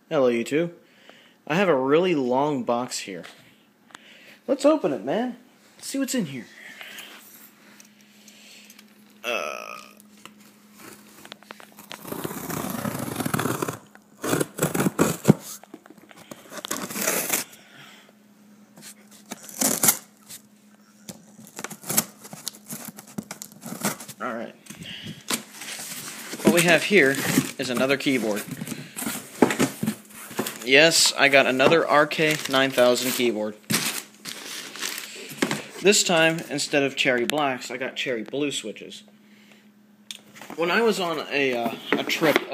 Hello, you two. I have a really long box here. Let's open it, man. Let's see what's in here. Alright. What we have here is another keyboard. Yes, I got another RK-9000 keyboard. This time, instead of cherry blacks, I got cherry blue switches. When I was on a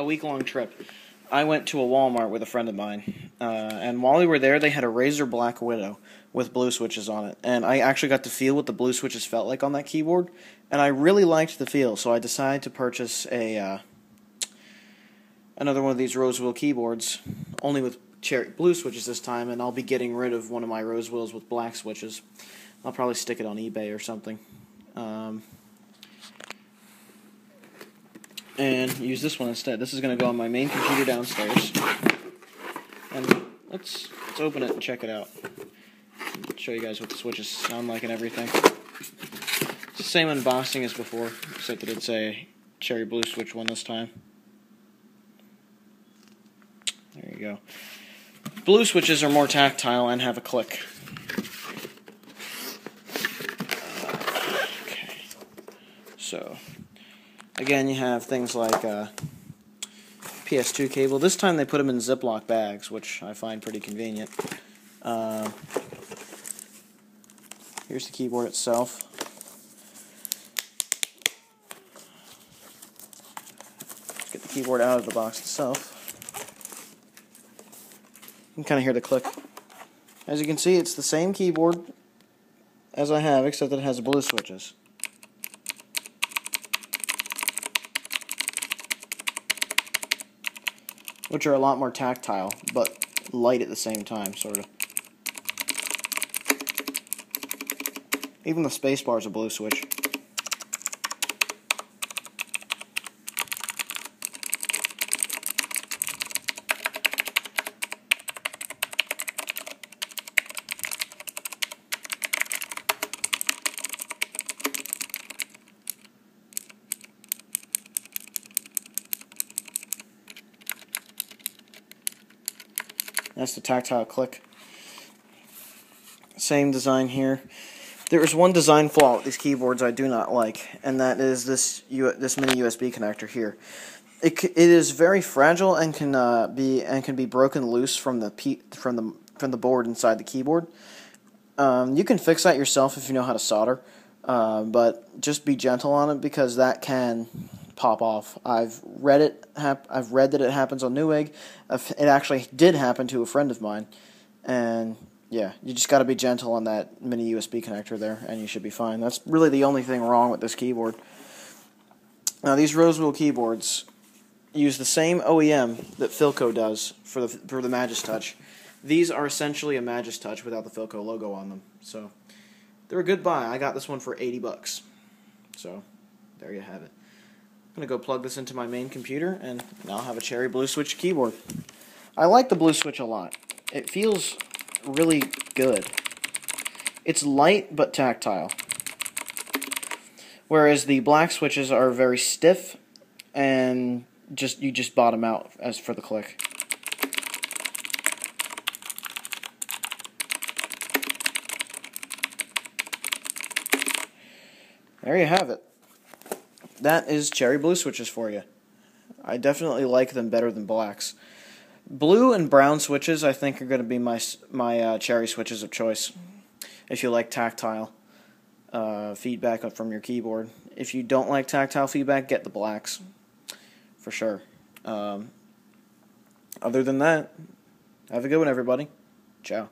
week-long trip, I went to a Walmart with a friend of mine, and while we were there, they had a Razor Black Widow with blue switches on it, and I actually got to feel what the blue switches felt like on that keyboard, and I really liked the feel, so I decided to purchase another one of these Rosewill keyboards, only with cherry blue switches this time, and I'll be getting rid of one of my Rosewills with black switches. I'll probably stick it on eBay or something. And use this one instead. This is going to go on my main computer downstairs. And let's open it and check it out. Show you guys what the switches sound like and everything. It's the same embossing as before, except that it's a cherry blue switch one this time. There you go. Blue switches are more tactile and have a click. Okay. So, again, you have things like PS2 cable. This time they put them in Ziploc bags, which I find pretty convenient. Here's the keyboard itself. Let's get the keyboard out of the box itself. You can kind of hear the click. As you can see, it's the same keyboard as I have, except that it has blue switches. Which are a lot more tactile, but light at the same time, sort of. Even the spacebar is a blue switch. That's the tactile click. Same design here. There is one design flaw with these keyboards I do not like, and that is this mini USB connector here. It is very fragile and can be broken loose from the board inside the keyboard. You can fix that yourself if you know how to solder, but just be gentle on it because that can pop off. I've read that it happens on Newegg. It actually did happen to a friend of mine, and yeah, you just got to be gentle on that mini USB connector there, and you should be fine. That's really the only thing wrong with this keyboard. Now, these Rosewill keyboards use the same OEM that Philco does for the Magistouch. These are essentially a Magistouch without the Philco logo on them, so they're a good buy. I got this one for $80. So there you have it. I'm going to go plug this into my main computer, and now I'll have a cherry blue switch keyboard. I like the blue switch a lot. It feels really good. It's light but tactile. Whereas the black switches are very stiff, and you just bottom out as for the click. There you have it. That is cherry blue switches for you. I definitely like them better than blacks. Blue and brown switches, I think, are going to be my cherry switches of choice. If you like tactile feedback from your keyboard. If you don't like tactile feedback, get the blacks. For sure. Other than that, have a good one, everybody. Ciao.